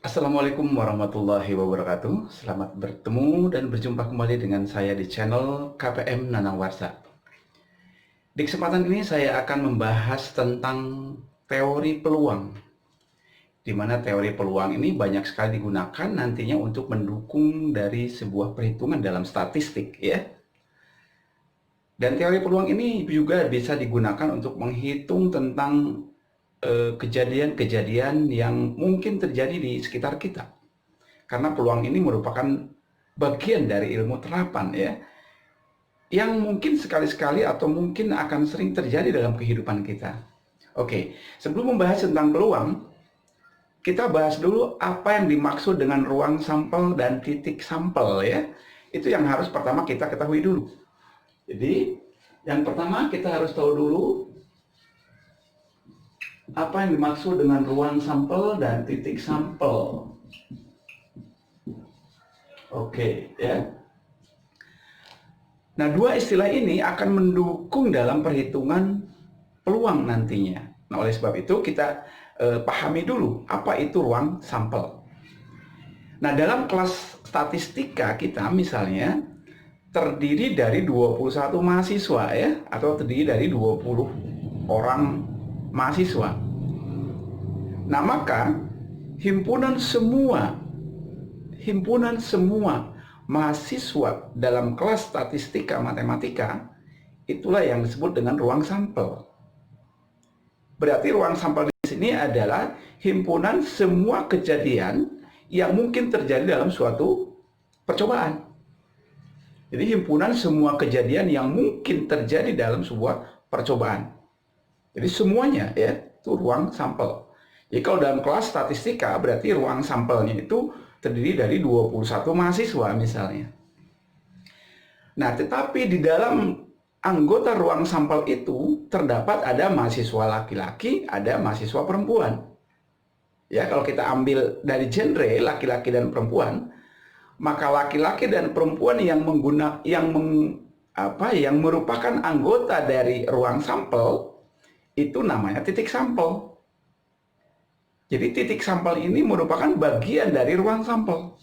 Assalamualaikum warahmatullahi wabarakatuh. Selamat bertemu dan berjumpa kembali dengan saya di channel KPM Nanang Warsa. Di kesempatan ini saya akan membahas tentang teori peluang, di mana teori peluang ini banyak sekali digunakan nantinya untuk mendukung dari sebuah perhitungan dalam statistik, ya. Dan teori peluang ini juga bisa digunakan untuk menghitung tentang kejadian-kejadian yang mungkin terjadi di sekitar kita. Karena peluang ini merupakan bagian dari ilmu terapan, ya, yang mungkin sekali-sekali atau mungkin akan sering terjadi dalam kehidupan kita. Oke, sebelum membahas tentang peluang, kita bahas dulu apa yang dimaksud dengan ruang sampel dan titik sampel, ya. Itu yang harus pertama kita ketahui dulu. Jadi, yang pertama kita harus tahu dulu apa yang dimaksud dengan ruang sampel dan titik sampel. Oke, ya. Nah, dua istilah ini akan mendukung dalam perhitungan peluang nantinya. Nah, oleh sebab itu kita pahami dulu apa itu ruang sampel. Nah, dalam kelas statistika kita misalnya terdiri dari 21 mahasiswa, ya, atau terdiri dari 20 orang mahasiswa. Nah, maka himpunan semua mahasiswa dalam kelas statistika matematika itulah yang disebut dengan ruang sampel. Berarti ruang sampel di sini adalah himpunan semua kejadian yang mungkin terjadi dalam suatu percobaan. Jadi himpunan semua kejadian yang mungkin terjadi dalam sebuah percobaan. Jadi semuanya, ya, itu ruang sampel. Jadi kalau dalam kelas statistika berarti ruang sampelnya itu terdiri dari 21 mahasiswa misalnya. Nah, tetapi di dalam anggota ruang sampel itu terdapat ada mahasiswa laki-laki, ada mahasiswa perempuan. Ya, kalau kita ambil dari genre laki-laki dan perempuan, maka laki-laki dan perempuan yang merupakan anggota dari ruang sampel itu namanya titik sampel. Jadi titik sampel ini merupakan bagian dari ruang sampel.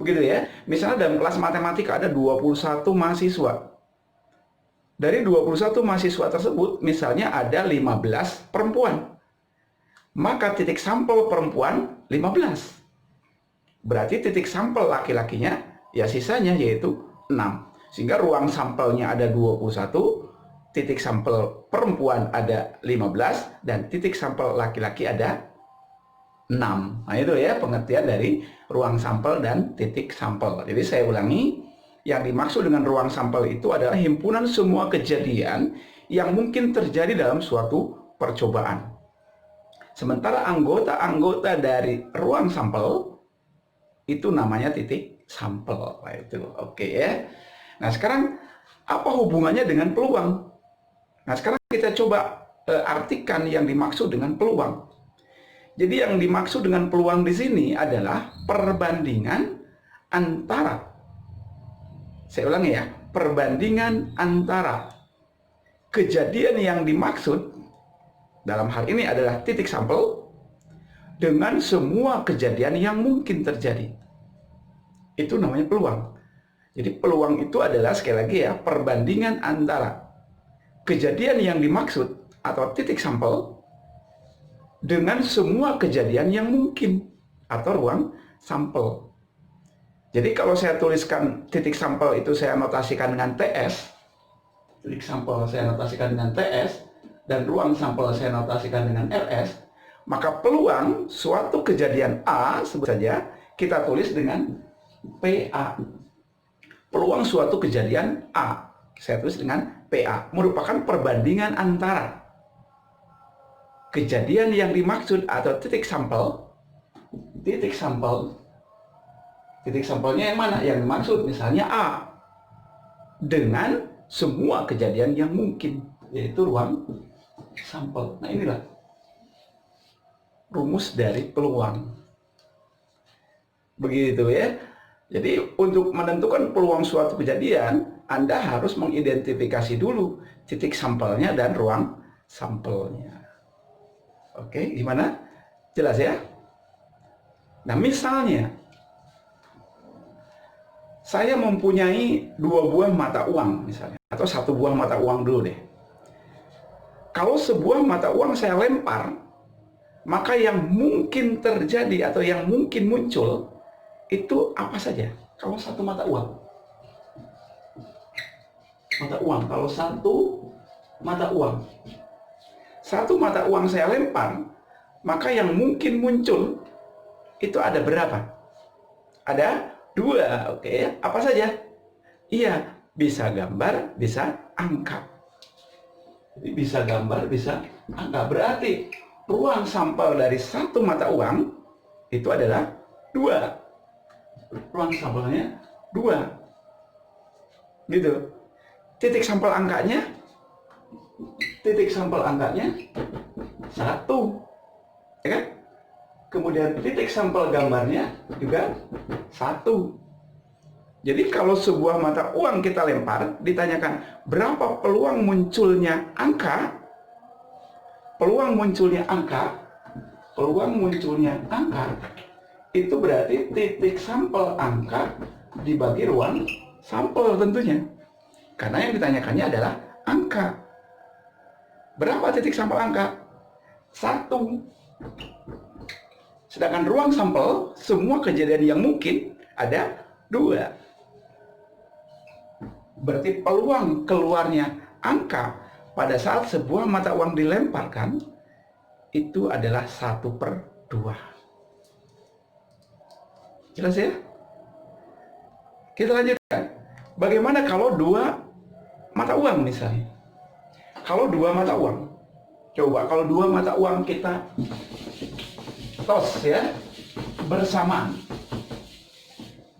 Begitu, ya. Misalnya dalam kelas matematika ada 21 mahasiswa. Dari 21 mahasiswa tersebut misalnya ada 15 perempuan. Maka titik sampel perempuan 15. Berarti titik sampel laki-lakinya ya sisanya yaitu 6. Sehingga ruang sampelnya ada 21, titik sampel perempuan ada 15, dan titik sampel laki-laki ada 6. Nah, itu, ya, pengertian dari ruang sampel dan titik sampel. Jadi saya ulangi, yang dimaksud dengan ruang sampel itu adalah himpunan semua kejadian yang mungkin terjadi dalam suatu percobaan. Sementara anggota-anggota dari ruang sampel itu namanya titik sampel. Nah, itu. Oke, ya. Nah, sekarang apa hubungannya dengan peluang? Nah, sekarang kita coba artikan yang dimaksud dengan peluang. Jadi yang dimaksud dengan peluang di sini adalah perbandingan antara, saya ulangi, ya, perbandingan antara kejadian yang dimaksud dalam hal ini adalah titik sampel dengan semua kejadian yang mungkin terjadi. Itu namanya peluang. Jadi peluang itu adalah, sekali lagi, ya, perbandingan antara kejadian yang dimaksud atau titik sampel dengan semua kejadian yang mungkin atau ruang sampel. Jadi kalau saya tuliskan titik sampel itu saya notasikan dengan TS, titik sampel saya notasikan dengan TS, dan ruang sampel saya notasikan dengan RS, maka peluang suatu kejadian A, sebut saja, kita tulis dengan PA. Peluang suatu kejadian A, saya tulis dengan PA, merupakan perbandingan antara kejadian yang dimaksud atau titik sampelnya yang mana? Yang dimaksud misalnya A, dengan semua kejadian yang mungkin, yaitu ruang sampel. Nah, inilah rumus dari peluang. Begitu, ya. Jadi untuk menentukan peluang suatu kejadian, Anda harus mengidentifikasi dulu titik sampelnya dan ruang sampelnya. Oke, gimana? Jelas, ya? Nah, misalnya saya mempunyai 2 buah mata uang misalnya, atau 1 buah mata uang dulu deh. Kalau sebuah mata uang saya lempar, maka yang mungkin terjadi atau yang mungkin muncul itu apa saja? Kalau satu mata uang, kalau satu mata uang saya lempar, maka yang mungkin muncul itu ada berapa? Ada 2, oke. Apa saja? Iya, bisa gambar, bisa angka. Jadi bisa gambar, bisa angka. Berarti ruang sampel dari satu mata uang itu adalah 2. Ruang sampelnya 2. Gitu. Titik sampel angkanya 1. Ya kan? Kemudian titik sampel gambarnya juga 1. Jadi kalau sebuah mata uang kita lempar, ditanyakan berapa peluang munculnya angka, itu berarti titik sampel angka dibagi ruang sampel tentunya. Karena yang ditanyakannya adalah angka. Berapa titik sampel angka? 1. Sedangkan ruang sampel, semua kejadian yang mungkin ada 2. Berarti peluang keluarnya angka pada saat sebuah mata uang dilemparkan itu adalah 1/2. Jelas ya? Kita lanjutkan. Bagaimana kalau 2 mata uang misalnya? Kalau 2 mata uang, coba kalau 2 mata uang kita tos ya, bersamaan.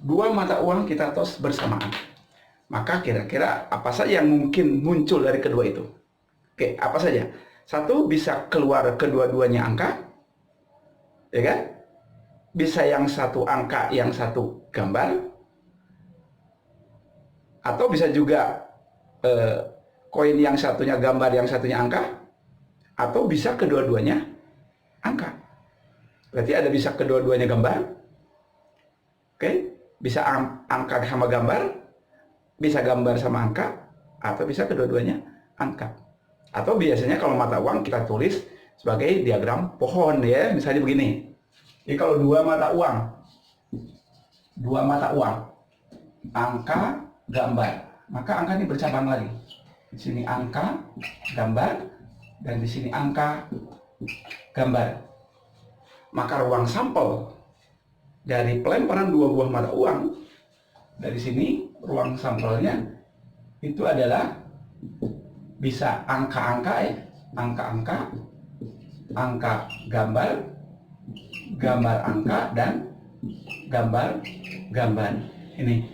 2 mata uang kita tos bersamaan. Maka kira-kira apa saja yang mungkin muncul dari kedua itu? Oke, apa saja? 1, bisa keluar kedua-duanya angka, ya kan? Bisa yang satu angka, yang satu gambar, atau bisa juga koin yang satunya gambar, yang satunya angka, atau bisa kedua-duanya angka. Berarti ada bisa kedua-duanya gambar, oke? Bisa angka sama gambar, bisa gambar sama angka, atau bisa kedua-duanya angka. Atau biasanya kalau mata uang kita tulis sebagai diagram pohon ya, misalnya begini. Jadi kalau 2 mata uang, angka, gambar, maka angka ini bercabang lagi. Di sini angka, gambar, dan di sini angka, gambar. Maka ruang sampel dari pelemparan 2 buah mata uang, dari sini ruang sampelnya itu adalah bisa angka-angka ya, angka gambar, gambar angka, dan gambar. Ini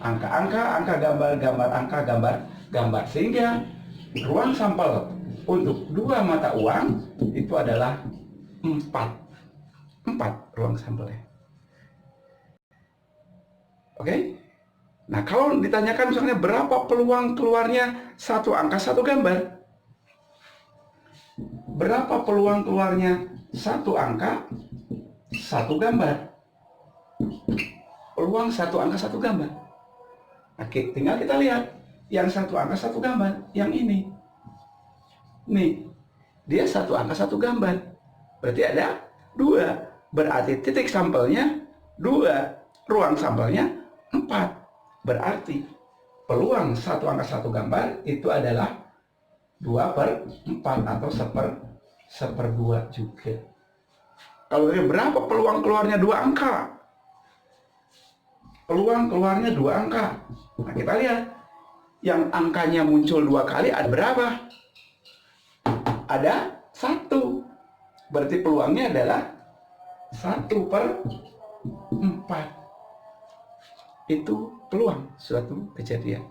angka-angka, angka gambar, gambar angka, gambar. Sehingga ruang sampel untuk 2 mata uang itu adalah 4 ruang sampelnya. Oke? Nah, kalau ditanyakan misalnya berapa peluang keluarnya satu angka, satu gambar? Berapa peluang keluarnya satu angka, satu gambar? Peluang satu angka, satu gambar. Oke, tinggal kita lihat. Yang satu angka, satu gambar. Yang ini. Nih, dia satu angka, satu gambar. Berarti ada 2. Berarti titik sampelnya 2. Ruang sampelnya 4. Berarti peluang satu angka, satu gambar itu adalah 2/4 atau 1/2 juga. Kalau dari berapa peluang keluarnya 2 angka? Peluang keluarnya 2 angka. Nah, kita lihat. Yang angkanya muncul 2 kali ada berapa? Ada 1. Berarti peluangnya adalah 1/4. Itu peluang suatu kejadian.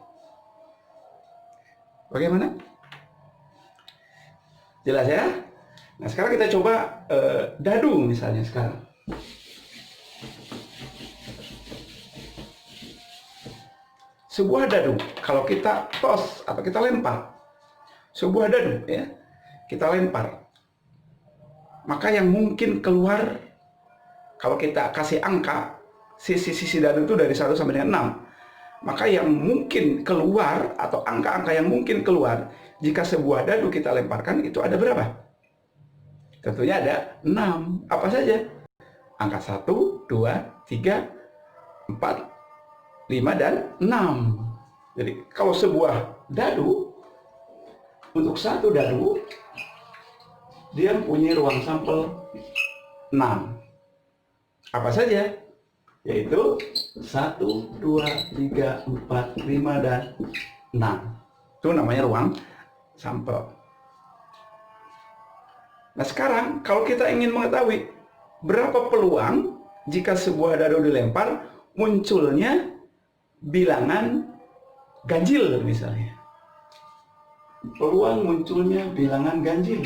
Bagaimana? Jelas ya? Nah, sekarang kita coba dadu misalnya sekarang. Sebuah dadu, kalau kita tos atau kita lempar, sebuah dadu ya, kita lempar, maka yang mungkin keluar kalau kita kasih angka, sisi-sisi dadu itu dari 1 sampai dengan 6, maka yang mungkin keluar atau angka-angka yang mungkin keluar jika sebuah dadu kita lemparkan itu ada berapa? Tentunya ada 6. Apa saja? Angka 1, 2, 3, 4, 5, dan 6. Jadi kalau sebuah dadu, untuk satu dadu, dia punya ruang sampel 6. Apa saja? Yaitu 1, 2, 3, 4, 5, dan 6. Itu namanya ruang sampel. Nah sekarang kalau kita ingin mengetahui berapa peluang jika sebuah dadu dilempar munculnya bilangan ganjil misalnya. Peluang munculnya bilangan ganjil.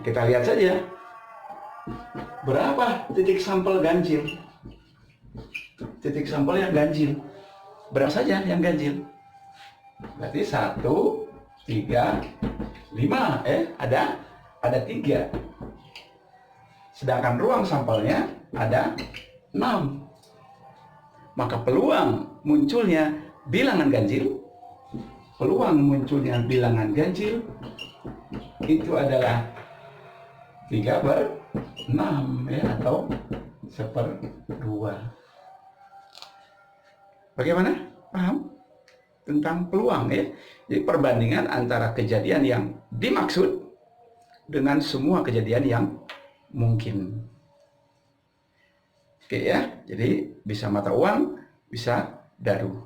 Kita lihat saja. Berapa titik sampel ganjil? Titik sampel yang ganjil. Berapa saja yang ganjil? Berarti 1, 3, 5. Ada 3. Sedangkan ruang sampelnya ada 6. Maka peluang munculnya bilangan ganjil, itu adalah 3/6 ya, atau 1/2. Bagaimana? Paham tentang peluang ya? Jadi perbandingan antara kejadian yang dimaksud dengan semua kejadian yang mungkin. Oke ya, jadi bisa mata uang, bisa dadu.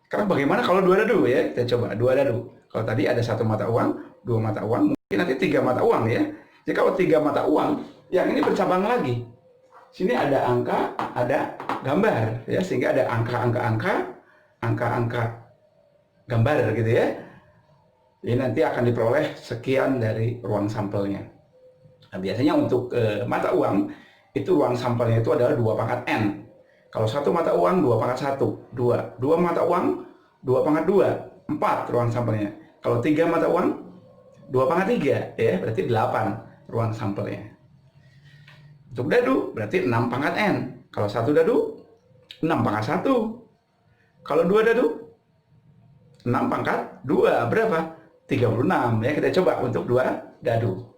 Sekarang bagaimana kalau 2 dadu ya? Kita coba 2 dadu. Kalau tadi ada 1 mata uang, 2 mata uang, mungkin nanti 3 mata uang ya. Jadi kalau 3 mata uang, yang ini bercabang lagi. Sini ada angka, ada gambar ya, sehingga ada angka-angka gambar gitu ya. Jadi nanti akan diperoleh sekian dari ruang sampelnya. Nah, biasanya untuk mata uang itu ruang sampelnya itu adalah 2 pangkat N. Kalau 1 mata uang 2 pangkat 1, 2. 2 mata uang 2 pangkat 2, 4 ruang sampelnya. Kalau 3 mata uang 2 pangkat 3 ya, berarti 8 ruang sampelnya. Untuk dadu berarti 6 pangkat N. Kalau 1 dadu 6 pangkat 1. Kalau 2 dadu 6 pangkat 2 berapa? 36 ya. Kita coba untuk 2 dadu.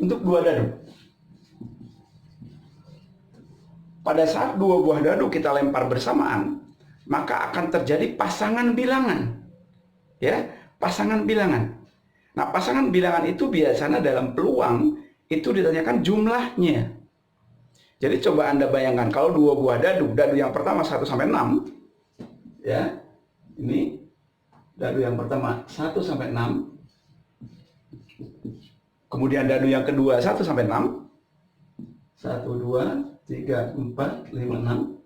Untuk 2 dadu, pada saat 2 buah dadu kita lempar bersamaan, maka akan terjadi pasangan bilangan. Ya, pasangan bilangan. Nah, pasangan bilangan itu biasanya dalam peluang itu ditanyakan jumlahnya. Jadi coba Anda bayangkan kalau 2 buah dadu yang pertama 1 sampai 6, ya. Ini dadu yang pertama 1 sampai 6. Kemudian dadu yang kedua 1 sampai 6. 1, 2, 3, 4, 5, 6.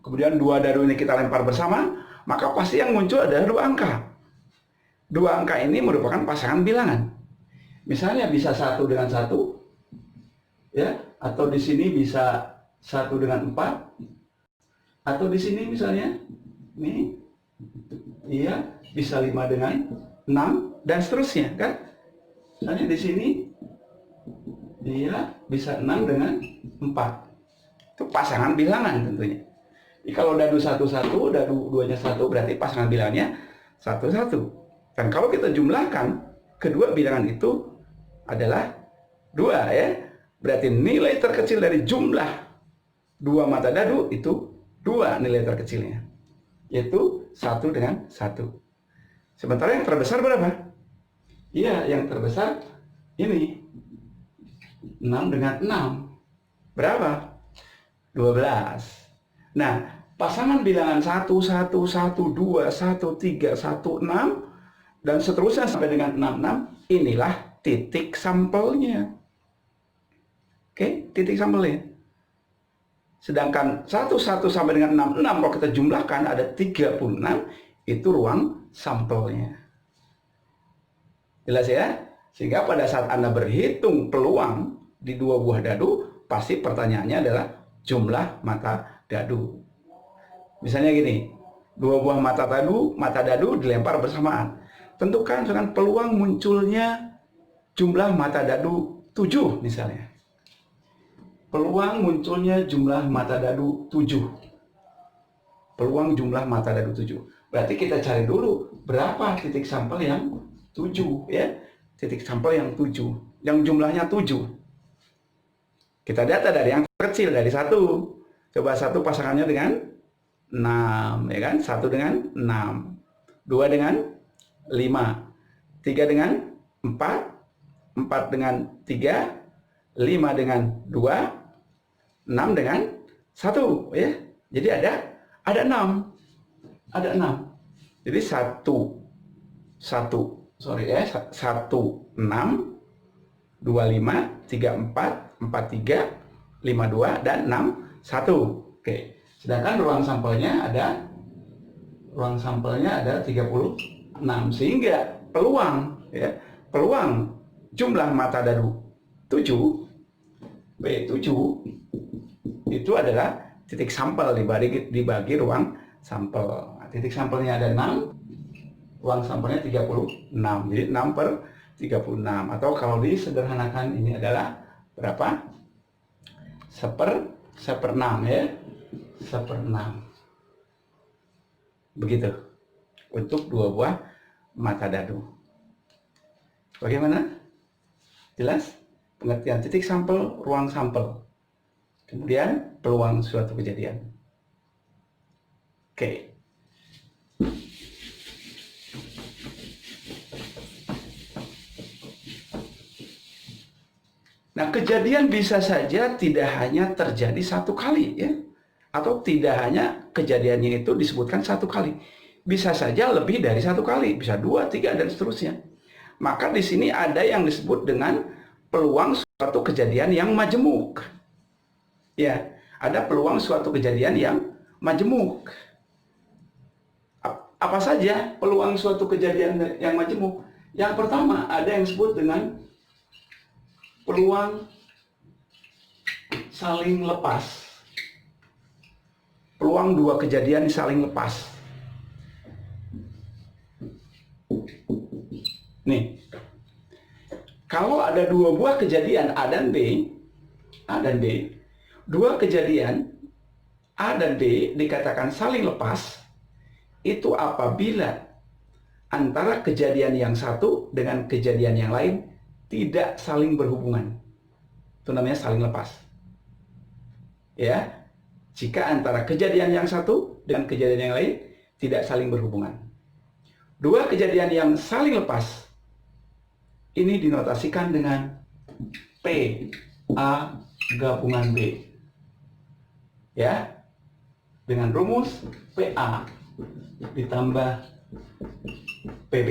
Kemudian 2 dadu ini kita lempar bersama, maka pasti yang muncul adalah 2 angka. 2 angka ini merupakan pasangan bilangan. Misalnya bisa 1 dengan 1, ya, atau di sini bisa 1 dengan 4, atau di sini misalnya, nih, iya, bisa 5 dengan 6, dan seterusnya, kan? Misalnya di sini, dia bisa 6 dengan 4. Itu pasangan bilangan tentunya. Jadi kalau dadu 1-1, dadu 2-nya 1, berarti pasangan bilangannya 1-1. Dan kalau kita jumlahkan, kedua bilangan itu adalah 2 ya. Berarti nilai terkecil dari jumlah 2 mata dadu itu 2 nilai terkecilnya. Yaitu 1 dengan 1. Sementara yang terbesar berapa? Iya, yang terbesar ini. 6 dengan 6. Berapa? 12. Nah, pasangan bilangan 1, 1, 1, 2, 1, 3, 1, 6, dan seterusnya sampai dengan 66, inilah titik sampelnya. Oke, titik sampelnya. Sedangkan 1, 1 sampai dengan 66, kalau kita jumlahkan ada 36, itu ruang sampelnya. Jelas ya? Sehingga pada saat Anda berhitung peluang di 2 buah dadu, pasti pertanyaannya adalah jumlah mata dadu. Misalnya gini, 2 buah mata dadu dilempar bersamaan. tentukan dengan peluang munculnya jumlah mata dadu 7 misalnya. Peluang munculnya jumlah mata dadu 7. Peluang jumlah mata dadu 7. Berarti kita cari dulu berapa titik sampel yang 7 ya. Titik sampel yang 7, yang jumlahnya 7. Kita data dari yang kecil, dari 1. Coba 1 pasangannya dengan 6, ya kan? 1 dengan 6, 2 dengan 5, 3 dengan 4, 4 dengan 3, 5 dengan 2, 6 dengan 1, ya. Jadi ada 6. Ada 6. Jadi 1 6, 2 5, 3 4, 4 3, 5 2 dan 6 1. Oke. Sedangkan ruang sampelnya ada 36, sehingga peluang jumlah mata dadu 7 B7 itu adalah titik sampel dibagi ruang sampel. Nah, titik sampelnya ada 6, ruang sampelnya 36. Jadi 6/36, atau kalau disederhanakan ini adalah berapa? 1/6 ya. 1/6. Begitu untuk 2 buah mata dadu. Bagaimana? Jelas? Pengertian titik sampel, ruang sampel. Kemudian peluang suatu kejadian. Oke. Nah, kejadian bisa saja tidak hanya terjadi satu kali ya. Atau tidak hanya kejadiannya itu disebutkan satu kali. Bisa saja lebih dari satu kali, bisa 2, 3 dan seterusnya. Maka di sini ada yang disebut dengan peluang suatu kejadian yang majemuk. Ya, ada peluang suatu kejadian yang majemuk. Apa saja peluang suatu kejadian yang majemuk? Yang pertama, ada yang disebut dengan peluang saling lepas. Peluang 2 kejadian saling lepas. Nih, kalau ada 2 buah kejadian A dan B, 2 kejadian A dan B dikatakan saling lepas, itu apabila antara kejadian yang satu dengan kejadian yang lain tidak saling berhubungan. Itu namanya saling lepas. Ya, jika antara kejadian yang satu dengan kejadian yang lain tidak saling berhubungan. 2 kejadian yang saling lepas ini dinotasikan dengan P A gabungan B. Ya, dengan rumus PA ditambah PB.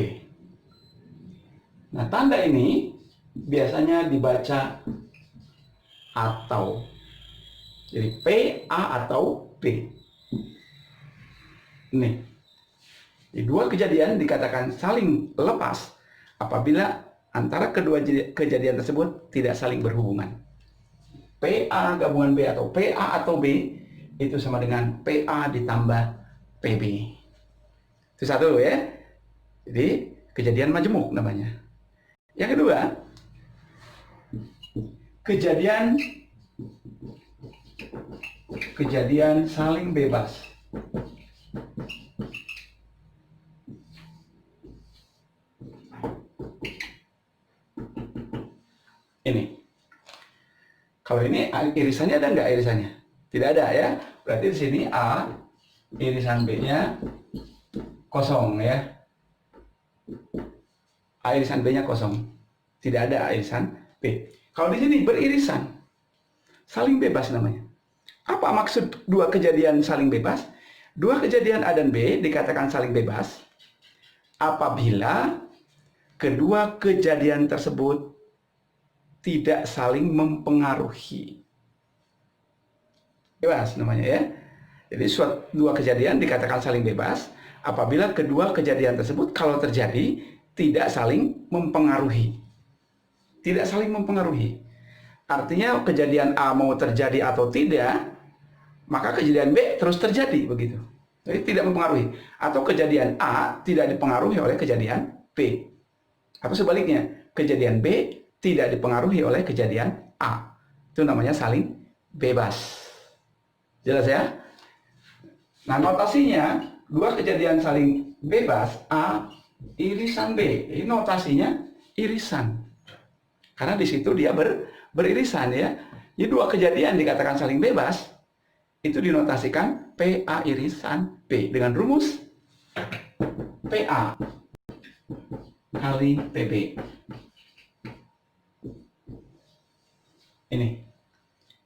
Nah, tanda ini biasanya dibaca atau. Jadi PA atau B. Nih. Di 2 kejadian dikatakan saling lepas apabila antara kedua kejadian tersebut tidak saling berhubungan. PA gabungan B atau PA atau B itu sama dengan PA ditambah PB. Itu satu ya. Jadi kejadian majemuk namanya. Yang kedua, kejadian saling bebas. Ini. Kalau ini irisannya ada nggak irisannya? Tidak ada ya. Berarti di sini A, irisan B-nya kosong ya. A irisan B-nya kosong. Tidak ada A irisan B. Kalau di sini beririsan, saling bebas namanya. Apa maksud 2 kejadian saling bebas? 2 kejadian A dan B dikatakan saling bebas apabila kedua kejadian tersebut tidak saling mempengaruhi. Bebas namanya ya. Jadi 2 kejadian dikatakan saling bebas apabila kedua kejadian tersebut kalau terjadi tidak saling mempengaruhi. Tidak saling mempengaruhi. Artinya kejadian A mau terjadi atau tidak, maka kejadian B terus terjadi begitu. Jadi tidak mempengaruhi. Atau kejadian A tidak dipengaruhi oleh kejadian B. B. Atau sebaliknya, kejadian B tidak dipengaruhi oleh kejadian A. Itu namanya saling bebas. Jelas ya? Nah, notasinya, dua kejadian saling bebas, A irisan B. Ini notasinya irisan. Karena di situ dia beririsan ya. Jadi dua kejadian dikatakan saling bebas, itu dinotasikan PA irisan B dengan rumus PA kali PB. Ini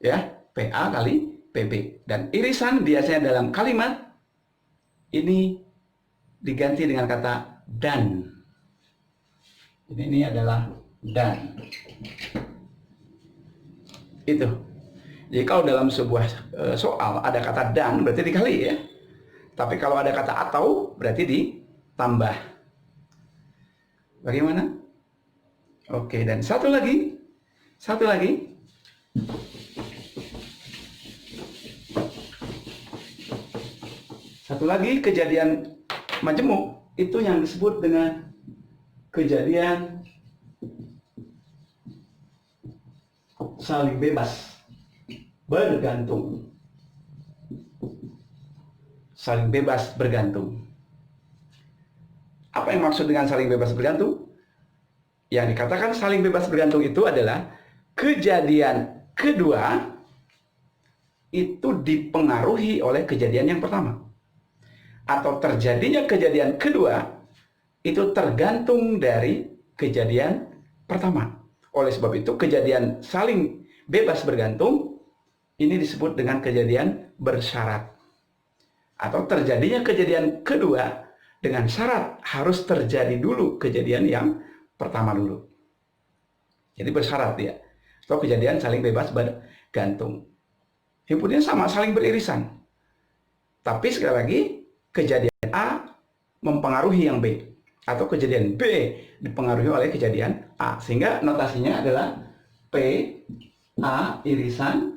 ya, PA kali PB. Dan irisan biasanya dalam kalimat ini diganti dengan kata dan. Jadi ini adalah dan. Itu. Jadi kalau dalam sebuah soal ada kata dan berarti dikali ya. Tapi kalau ada kata atau berarti ditambah. Bagaimana? Oke, dan satu lagi. Satu lagi. Satu lagi kejadian majemuk itu yang disebut dengan kejadian saling bebas bergantung. Saling bebas bergantung. Apa yang maksud dengan saling bebas bergantung? Yang dikatakan saling bebas bergantung itu adalah kejadian kedua itu dipengaruhi oleh kejadian yang pertama. Atau terjadinya kejadian kedua itu tergantung dari kejadian pertama. Oleh sebab itu kejadian saling bebas bergantung ini disebut dengan kejadian bersyarat. Atau terjadinya kejadian kedua dengan syarat harus terjadi dulu kejadian yang pertama dulu. Jadi bersyarat ya. Atau kejadian saling bebas bergantung. Himpunannya sama, saling beririsan. Tapi sekali lagi kejadian A mempengaruhi yang B. Atau kejadian B dipengaruhi oleh kejadian A. Sehingga notasinya adalah P A irisan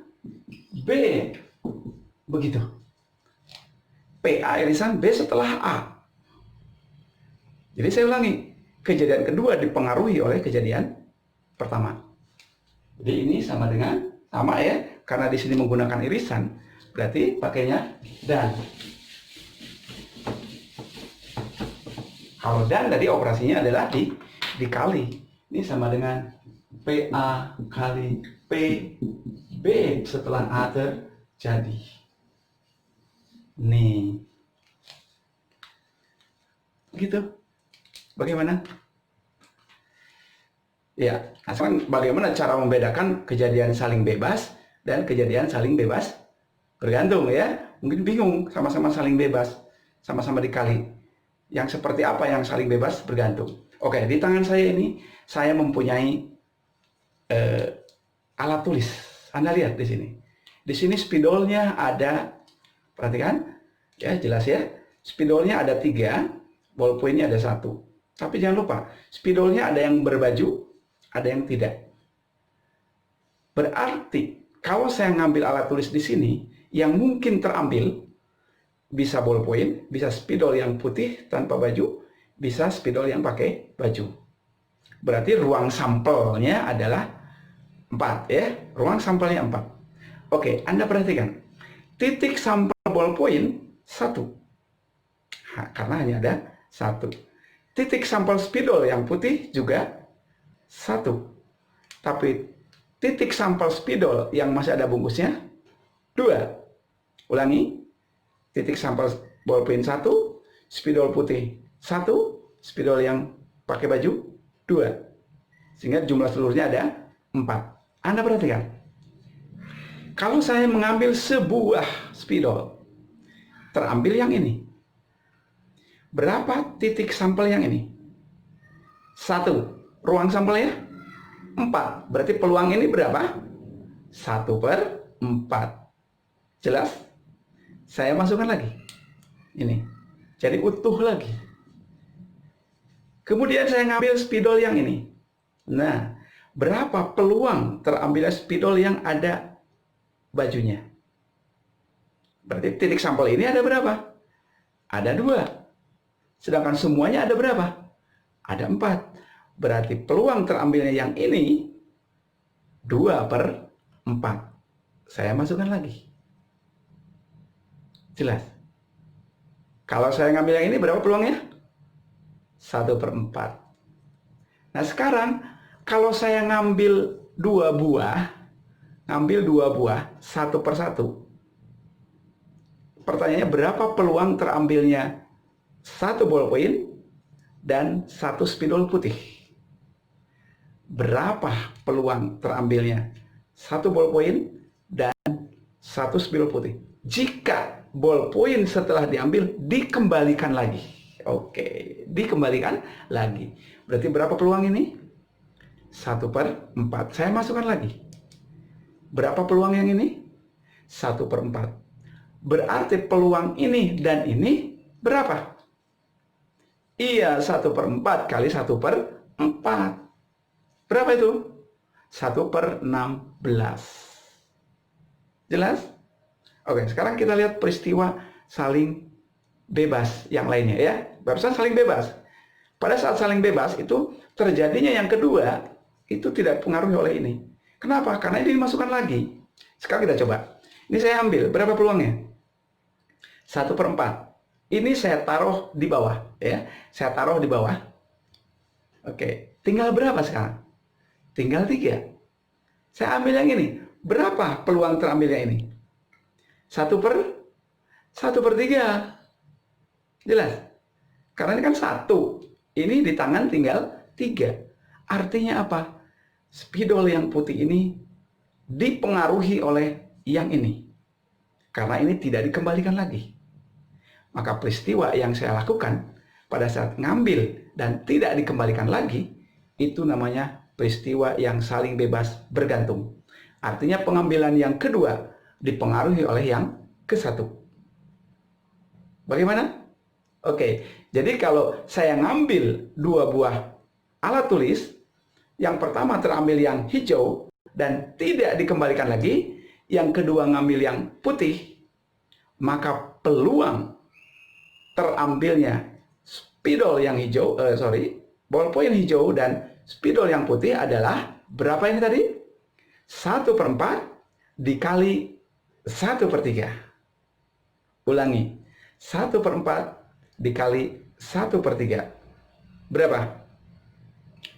B. Begitu. PA irisan B setelah A. Jadi saya ulangi. Kejadian kedua dipengaruhi oleh kejadian pertama. Jadi ini sama dengan, sama ya. Karena di sini menggunakan irisan. Berarti pakainya dan. Kalau dan tadi operasinya adalah dikali. Ini sama dengan PA kali PB setelah A terjadi. Nih. Gitu. Bagaimana? Ya, asalkan bagaimana cara membedakan kejadian saling bebas dan kejadian saling bebas bergantung ya. Mungkin bingung, sama-sama saling bebas, sama-sama dikali. Yang seperti apa yang saling bebas bergantung? Oke, di tangan saya ini saya mempunyai alat tulis. Anda lihat di sini. Di sini spidolnya ada, perhatikan, ya jelas ya. Spidolnya ada 3, ballpointnya ada 1. Tapi jangan lupa, spidolnya ada yang berbaju, ada yang tidak. Berarti kalau saya ngambil alat tulis di sini, yang mungkin terambil bisa ballpoint, bisa spidol yang putih tanpa baju, bisa spidol yang pakai baju. Berarti ruang sampelnya adalah 4 ya. Ruang sampelnya 4. Oke, Anda perhatikan. Titik sampel ballpoint 1. Karena hanya ada 1. Titik sampel spidol yang putih juga 1. Tapi titik sampel spidol yang masih ada bungkusnya 2. Ulangi. Titik sampel ballpoint 1, spidol putih 1, spidol yang pakai baju 2. Sehingga jumlah seluruhnya ada 4. Anda perhatikan. Kalau saya mengambil sebuah spidol, terambil yang ini. Berapa titik sampel yang ini? 1. Ruang sampelnya 4. Berarti peluang ini berapa? 1/4. Jelas? Saya masukkan lagi. Ini. Jadi utuh lagi. Kemudian saya ngambil spidol yang ini. Nah, berapa peluang terambilnya spidol yang ada bajunya? Berarti titik sampel ini ada berapa? Ada 2. Sedangkan semuanya ada berapa? Ada 4. Berarti peluang terambilnya yang ini 2/4. Saya masukkan lagi. Jelas? Kalau saya ngambil yang ini berapa peluangnya? 1/4. Nah sekarang kalau saya ngambil 2 buah, satu per satu. Pertanyaannya berapa peluang terambilnya 1 ballpoint dan 1 spidol putih? Berapa peluang terambilnya 1 ballpoint dan 1 spidol putih? Jika ballpoint setelah diambil dikembalikan lagi. Oke, dikembalikan lagi. Berarti berapa peluang ini? 1/4. Saya masukkan lagi. Berapa peluang yang ini? 1/4. Berarti peluang ini dan ini berapa? Iya, 1/4 kali 1/4. Berapa itu? 1/16. Jelas? Oke, sekarang kita lihat peristiwa saling bebas yang lainnya ya. Barusan saling bebas. Pada saat saling bebas itu terjadinya yang kedua itu tidak dipengaruhi oleh ini. Kenapa? Karena ini dimasukkan lagi. Sekarang kita coba. Ini saya ambil. Berapa peluangnya? 1/4. Ini saya taruh di bawah. Ya, saya taruh di bawah. Oke. Tinggal berapa sekarang? Tinggal 3. Saya ambil yang ini. Berapa peluang terambilnya ini? 1/3. Jelas? Karena ini kan 1. Ini di tangan tinggal 3. Artinya apa? Spidol yang putih ini dipengaruhi oleh yang ini. Karena ini tidak dikembalikan lagi. Maka peristiwa yang saya lakukan pada saat ngambil dan tidak dikembalikan lagi, itu namanya peristiwa yang saling bebas bergantung. Artinya pengambilan yang kedua dipengaruhi oleh yang ke-1. Bagaimana? Oke, jadi kalau saya ngambil 2 buah alat tulis, yang pertama terambil yang hijau dan tidak dikembalikan lagi, yang kedua ngambil yang putih, maka peluang terambilnya spidol yang hijau, ballpoint hijau dan spidol yang putih adalah berapa ini tadi? 1/4 dikali 1/3. Ulangi, 1/4 dikali 1/3. Berapa?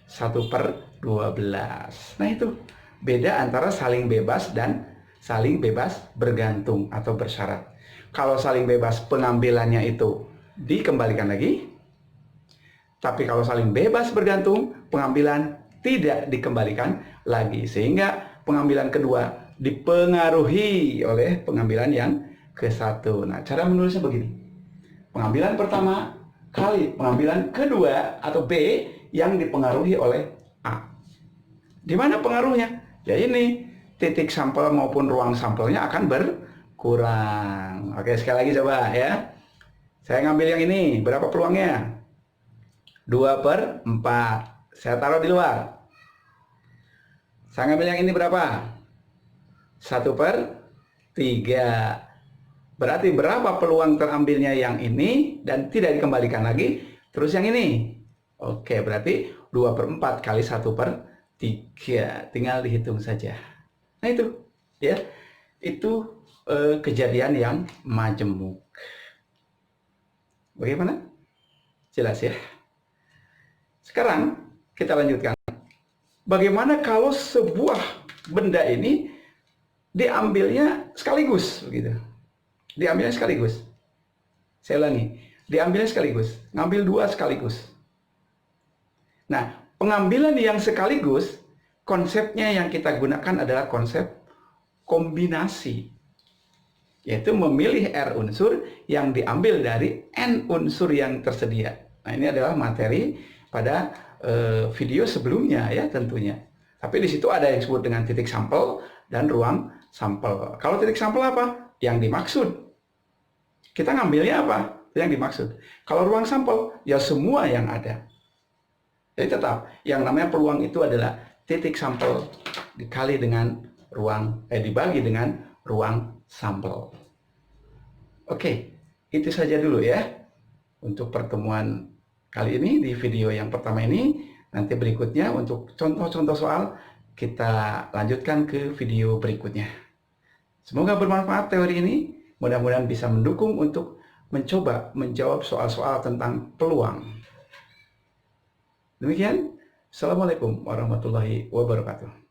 1/12. Nah itu beda antara saling bebas dan saling bebas bergantung atau bersyarat. Kalau saling bebas pengambilannya itu dikembalikan lagi. Tapi kalau saling bebas bergantung, pengambilan tidak dikembalikan lagi. Sehingga pengambilan kedua dipengaruhi oleh pengambilan yang ke-1. Nah, cara menulisnya begini. Pengambilan pertama kali pengambilan kedua atau B yang dipengaruhi oleh A. Di mana pengaruhnya? Ya ini, titik sampel maupun ruang sampelnya akan berkurang. Oke, sekali lagi coba ya. Saya ngambil yang ini, berapa peluangnya? 2/4. Saya taruh di luar. Saya ngambil yang ini berapa? 1/3. Berarti berapa peluang terambilnya yang ini dan tidak dikembalikan lagi? Terus yang ini. Oke, berarti 2/4 kali 1/3. Tinggal dihitung saja. Nah itu, ya. Itu kejadian yang majemuk. Bagaimana? Jelas ya? Sekarang kita lanjutkan. Bagaimana kalau sebuah benda ini diambilnya sekaligus begitu? Diambilnya sekaligus. Saya ulangi, diambilnya sekaligus, ngambil 2 sekaligus. Nah, pengambilan yang sekaligus, konsepnya yang kita gunakan adalah konsep kombinasi. Yaitu memilih R unsur yang diambil dari N unsur yang tersedia. Nah, ini adalah materi pada video sebelumnya ya tentunya. Tapi di situ ada yang disebut dengan titik sampel dan ruang sampel. Kalau titik sampel apa? Yang dimaksud. Kita ngambilnya apa? Yang dimaksud. Kalau ruang sampel, ya semua yang ada. Jadi tetap, yang namanya peluang itu adalah titik sampel dikali dengan ruang, dibagi dengan ruang sampel. Oke, itu saja dulu ya untuk pertemuan kali ini di video yang pertama ini. Nanti berikutnya untuk contoh-contoh soal kita lanjutkan ke video berikutnya. Semoga bermanfaat teori ini. Mudah-mudahan bisa mendukung untuk mencoba menjawab soal-soal tentang peluang. Demikian. Assalamualaikum warahmatullahi wabarakatuh.